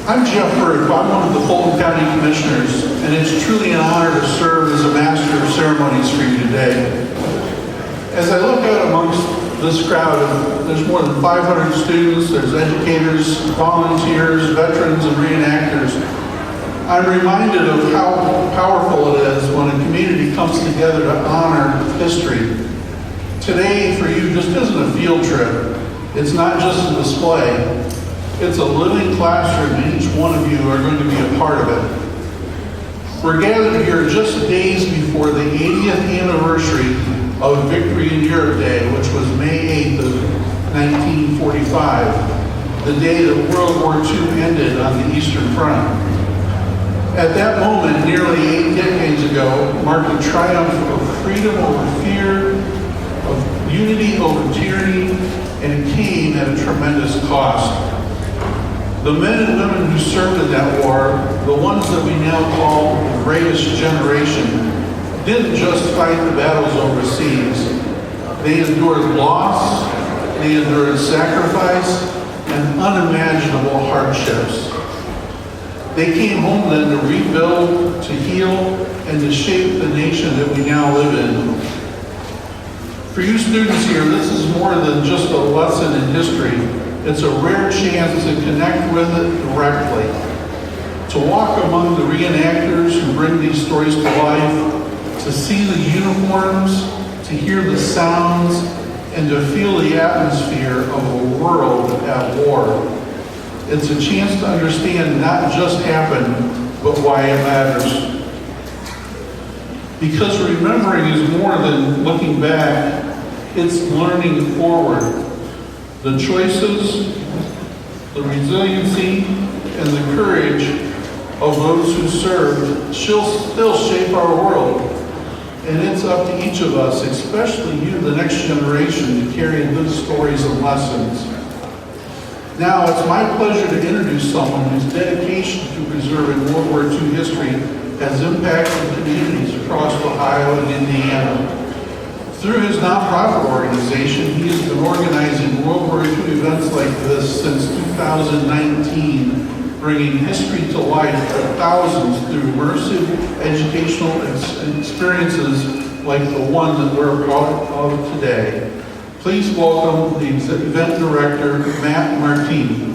I'm Jeff Burke. I'm one of the Fulton County Commissioners, and it's truly an honor to serve as a Master of Ceremonies for you today. As I look out amongst this crowd, there's more than 500 students, there's educators, volunteers, veterans, and reenactors. I'm reminded of how powerful it is when a community comes together to honor history. Today, for you, just isn't a field trip. It's not just a display. It's a living classroom, and each one of you are going to be a part of it. We're gathered here just days before the 80th anniversary of Victory in Europe Day, which was May 8th of 1945, the day that World War II ended on the Eastern Front. At that moment, nearly 8 decades ago, marked a triumph of freedom over fear, of unity over tyranny, and it came at a tremendous cost. The men and women who served in that war, the ones that we now call the greatest generation, didn't just fight the battles overseas. They endured loss, they endured sacrifice, and unimaginable hardships. They came home then to rebuild, to heal, and to shape the nation that we now live in. For you students here, this is more than just a lesson in history. It's a rare chance to connect with it directly, to walk among the reenactors who bring these stories to life, to see the uniforms, to hear the sounds, and to feel the atmosphere of a world at war. It's a chance to understand not just happened, but why it matters. Because remembering is more than looking back, it's learning forward. The choices, the resiliency, and the courage of those who served still shape our world. And it's up to each of us, especially you, the next generation, to carry those stories and lessons. Now, it's my pleasure to introduce someone whose dedication to preserving World War II history has impacted communities across Ohio and Indiana. Through his nonprofit organization, he has been organizing World War II events like this since 2019, bringing history to life for thousands through immersive educational experiences like the one that we're part of today. Please welcome the event director, Matt Martini.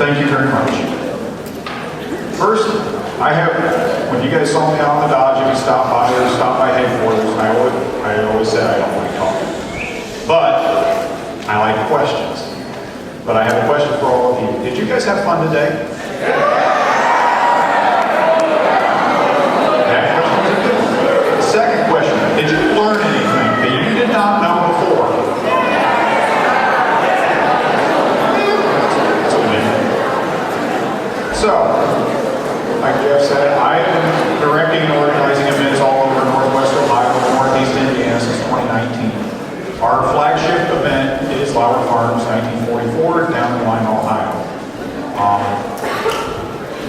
Thank you very much. First, when you guys saw me out in the Dodge, if you stop by or stop by headquarters, I always said I don't like talking. But I like questions. But I have a question for all of you. Did you guys have fun today? That question was a good one. The second question, did you learn anything that you did not know before? So, like Jeff said, I have been directing and organizing events all over Northwest Ohio and Northeast Indiana since 2019. Our flagship event is Lauer Farms 1944 down in Lima, Ohio.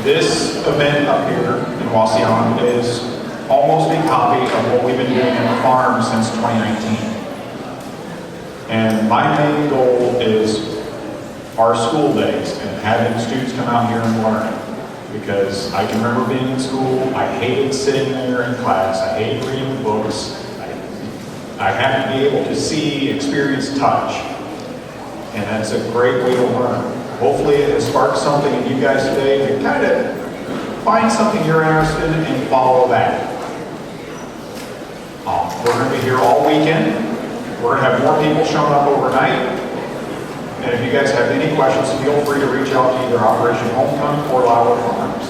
This event up here in Wauseon is almost a copy of what we've been doing in the farm since 2019. And my main goal is our school days and having students come out here and learn. Because I can remember being in school, I hated sitting there in class, I hated reading the books. I have to be able to see, experience, touch. And that's a great way to learn. Hopefully it has sparked something in you guys today to kind of find something you're interested in and follow that. We're going to be here all weekend. We're going to have more people showing up overnight. And if you guys have any questions, feel free to reach out to either Operation Homecoming or Lauer Farms.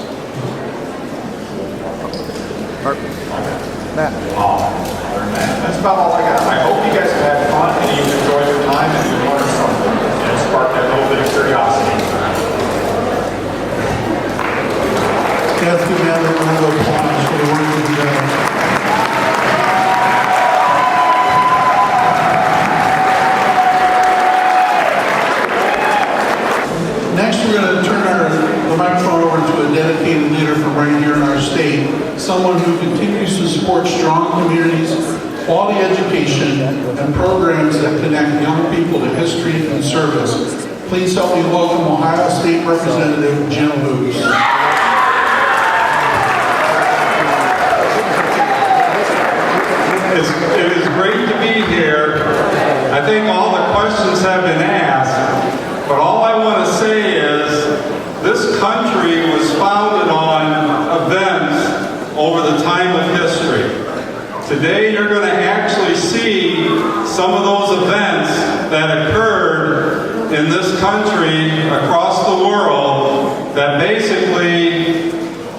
Matt. That's about all I got. I hope you guys have had fun and you've enjoyed your time and you've learned something and sparked that little bit of curiosity. Let's give another round of applause for the work that you've done. Next, we're going to turn the microphone over to a dedicated leader from right here on our stage. state, someone who continues to support strong communities, quality education, and programs that connect young people to history and service. Please help me welcome Ohio State Representative Jim Booth. It is great to be here. I think all the questions have been asked, but all I want to say is this country was founded on events over the time of history. Today you're going to actually see some of those events that occurred in this country across the world that basically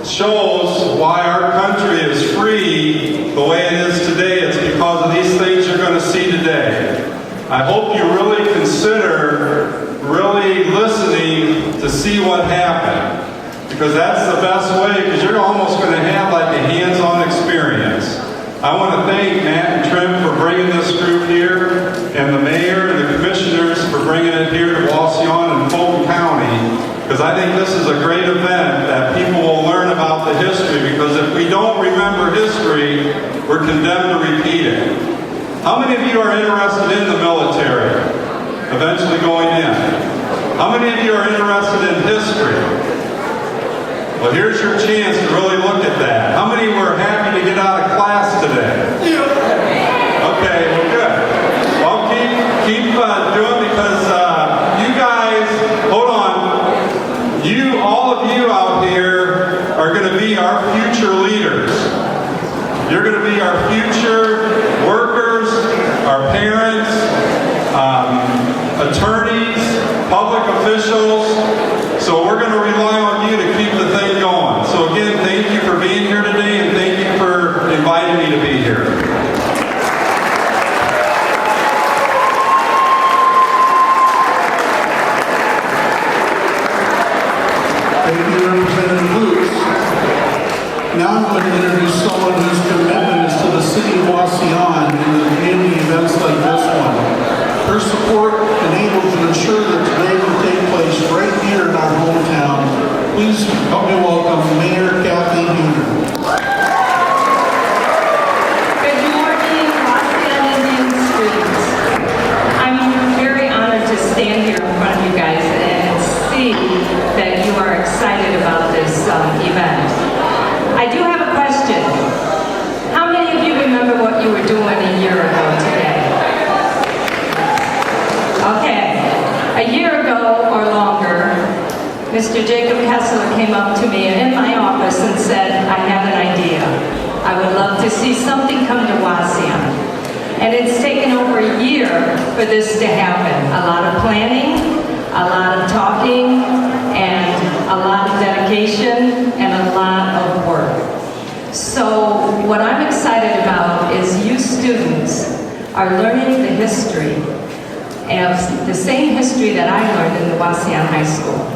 shows why our country is free the way it is today. It's because of these things you're going to see today. I hope you really consider really listening to see what happened, because that's the best way, because you're almost going to have like a hands-on experience. I want to thank Matt and Trim for bringing this group here, and the mayor and the commissioners for bringing it here to Wauseon and Fulton County, because I think this is a great event that people will learn about the history, because if we don't remember history, we're condemned to repeat it. How many of you are interested in the military, eventually going in? How many of you are interested in history? Well, here's your chance to really look at that. How many were happy to get out of class today? Okay, well, good. Well, keep doing, because you guys, hold on. All of you out here are going to be our future leaders. You're going to be our future workers, our parents, attorneys, public officials. So we're going to rely on you to keep the thing going. So again, thank you for being here today, and thank you for inviting me to be here. Thank you, Representative Booth. Now I'm going to introduce someone whose commitment is to the city of Wauseon and the community events like this one. Her support enabled to ensure that today will take place right here in our hometown. Please help me welcome Mayor Kathleen Huner. Good morning, Wauseon Indian Streets. I'm very honored to stand here in front of you guys and see that you are excited about this event. I do have a question. How many of you remember what you were doing a year ago today? Okay. A year ago or longer, Mr. Jacob Kessler came up to me in my office and said, I have an idea. I would love to see something come to Wauseon. And it's taken over a year for this to happen. A lot of planning, a lot of talking, and a lot of dedication, and a lot of work. So what I'm excited about is you students are learning the history, and the same history that I learned in the Wauseon High School.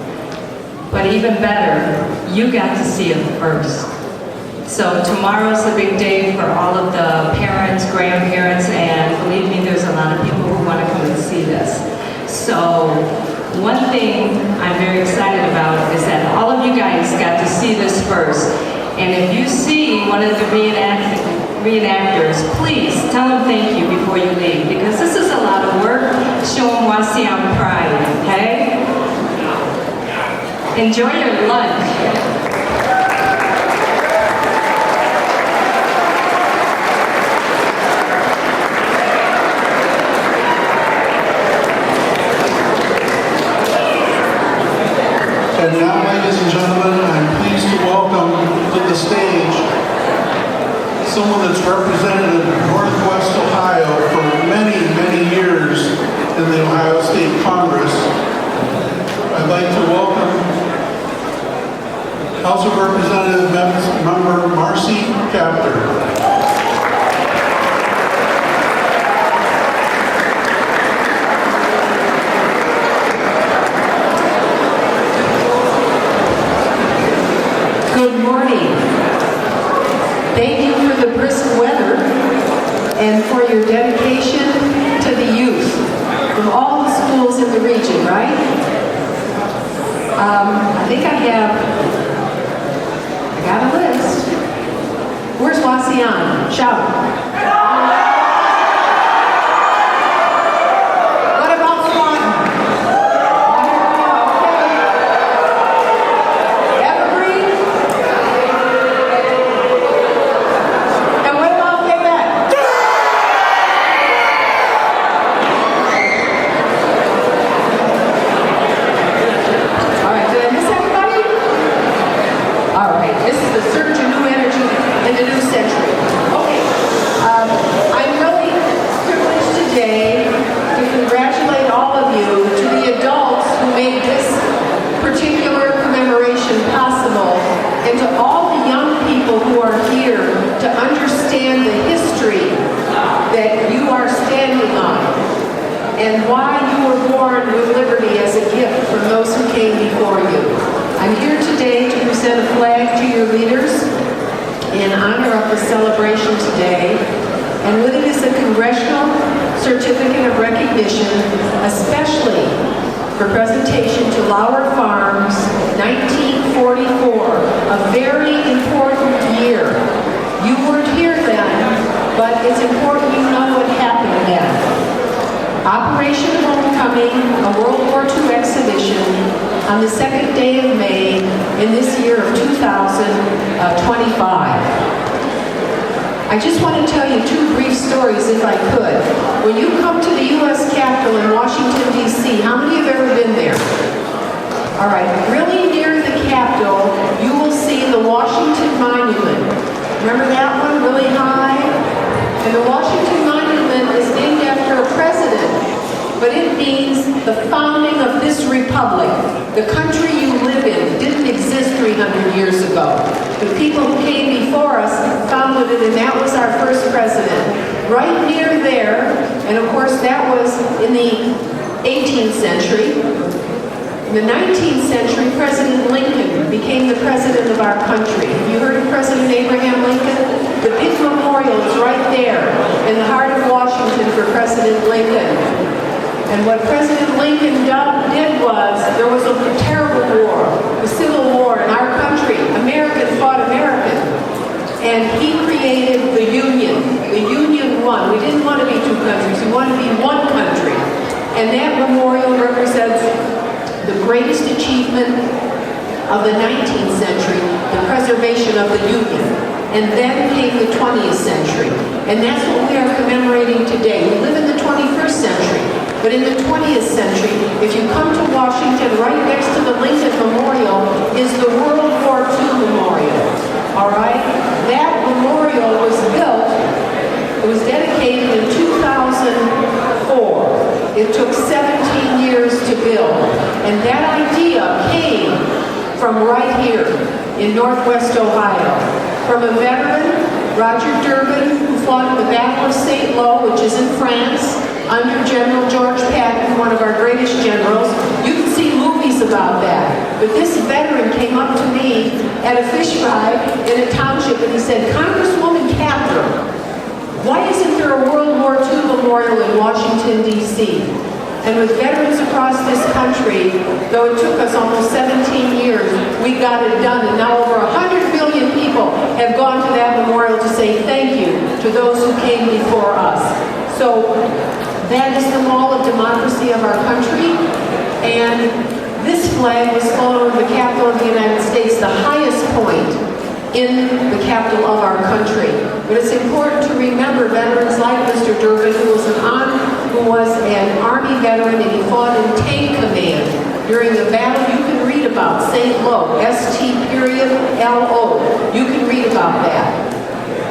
But even better, you got to see it first. So tomorrow's the big day for all of the parents, grandparents, and believe me, there's a lot of people who want to come and see this. So one thing I'm very excited about is that all of you guys got to see this first. And if you see one of the reenactors, please tell them thank you before you leave, because this is a lot of work. Show them Wauseon pride, okay? Enjoy your lunch. And now, ladies and gentlemen, I'm pleased to welcome to the stage someone that's represented Northwest Ohio for many, many years in the Ohio State Congress. I'd like to welcome House of Representatives member Marcy Kaptur. Good morning. Thank you for the brisk weather and for your dedication to the youth from all the schools in the region, right? I think I got a list. Encarnacion. Shout. What about Swanton? Evergreen? And what about Quebec? All right, did I miss anybody? All right, this is the surge of new energy in the new century. Okay, I'm really privileged today to congratulate all of you, to the adults who made this particular commemoration possible, and to all the young people who are here to understand the history that you are standing on and why you were born with liberty as a gift from those who came before you. I'm here today to present a flag to your leaders in honor of the celebration today, and with it is a congressional certificate of recognition, especially for presentation to Lauer Farms, 1944, a very important year. You weren't here then, but it's important you know what happened then. Operation Homecoming, a World War II exhibition on the second day of May in this year of 2025. I just want to tell you two brief stories if I could. When you come to the U.S. Capitol in Washington, D.C., how many have ever been there? All right, really near the Capitol, you will see the Washington Monument. Remember that one, really high? And the Washington Monument is named after a president, but it means the founding of this republic. The country you live in didn't exist 300 years ago. The people who came before us founded it, and that was our first president. Right near there, and of course that was in the 18th century. In the 19th century, President Lincoln became the president of our country. You heard of President Abraham Lincoln? The big memorial is right there in the heart of Washington for President Lincoln. And what President Lincoln did was, there was a terrible war, the Civil War in our country. American fought American. And he created the Union. The Union won. We didn't want to be two countries. We wanted to be one country. And that memorial represents the greatest achievement of the 19th century, the preservation of the Union. And then came the 20th century. And that's what we are commemorating today. We live in the 21st century. But in the 20th century, if you come to Washington, right next to the Lincoln Memorial is the World War II Memorial. All right? That memorial was built, it was dedicated in 2004. It took 17 years to build. And that idea came from right here in Northwest Ohio. From a veteran, Roger Durbin, who fought in the Battle of St. Lo, which is in France, under General George Patton, one of our greatest generals. You can see movies about that. But this veteran came up to me at a fish fry in a township and he said, Congresswoman Catherine, why isn't there a World War II memorial in Washington, D.C.? And with veterans across this country, though it took us almost 17 years, we got it done. And now over 100 million people have gone to that memorial to say thank you to those who came before us. So that is the mall of democracy of our country. And this flag was flown over the Capitol of the United States, the highest point in the capital of our country. But it's important to remember veterans like Mr. Durbin, who was an Army veteran, and he fought in tank command during the battle you can read about, St. Lo, S-T-L-O. You can read about that.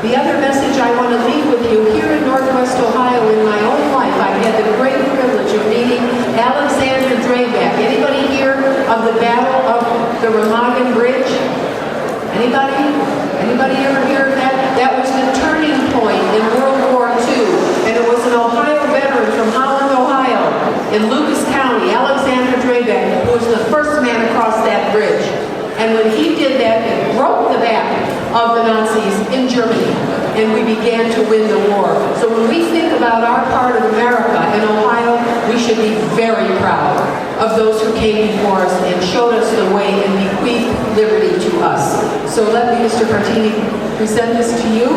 The other message I want to leave with you, here in Northwest Ohio, in my own life, I've had the great privilege of meeting Alexander Drabak. Anybody hear of the Battle of the Remagen Bridge? Anybody? Anybody ever hear of that? That was the turning point in World War II. And it was an Ohio veteran from Holland, Ohio, in Lucas County, Alexander Drabak, who was the first man across that bridge. And when he did that, it broke the back of the Nazis in Germany. And we began to win the war. So when we think about our part of America in Ohio, we should be very proud of those who came before us and showed us the way and bequeathed liberty to us. So let me, Mr. Partini, present this to you.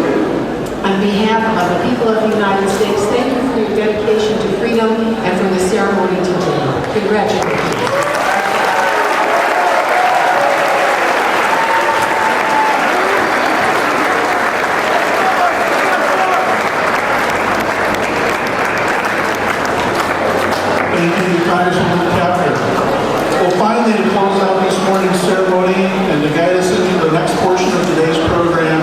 On behalf of the people of the United States, thank you for your dedication to freedom and for the ceremony today. Congratulations. Thank you, Congresswoman Kaptur. Well, finally, to close out this morning's ceremony and to guide us into the next portion of today's program,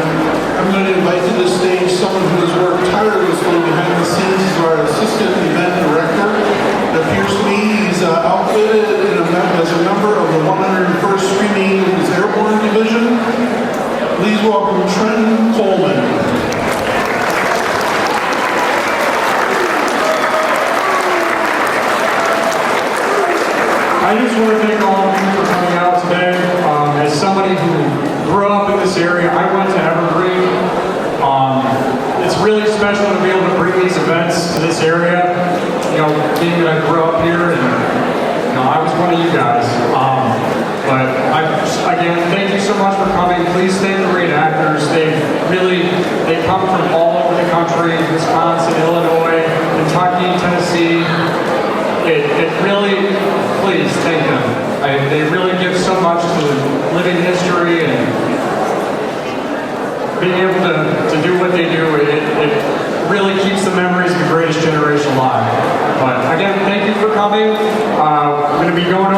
I'm going to invite to the stage someone who has worked tirelessly behind the scenes as our Assistant Event Director. It appears to me he's outfitted as a member of the 101st Screaming Eagles Airborne Division. Please welcome Trenton Coleman. I just want to thank all of you for coming out today. As somebody who grew up in this area, I went to Evergreen. It's really special to be able to bring these events to this area. You know, being that I grew up here, and I was one of you guys. Again, thank you so much for coming. Please thank the reenactors. They come from all over the country: Wisconsin, Illinois, Kentucky, Tennessee. It really, please thank them. They really give so much to living history and being able to do what they do. It really keeps the memories of the greatest generation alive. But again, thank you for coming. We're going to be going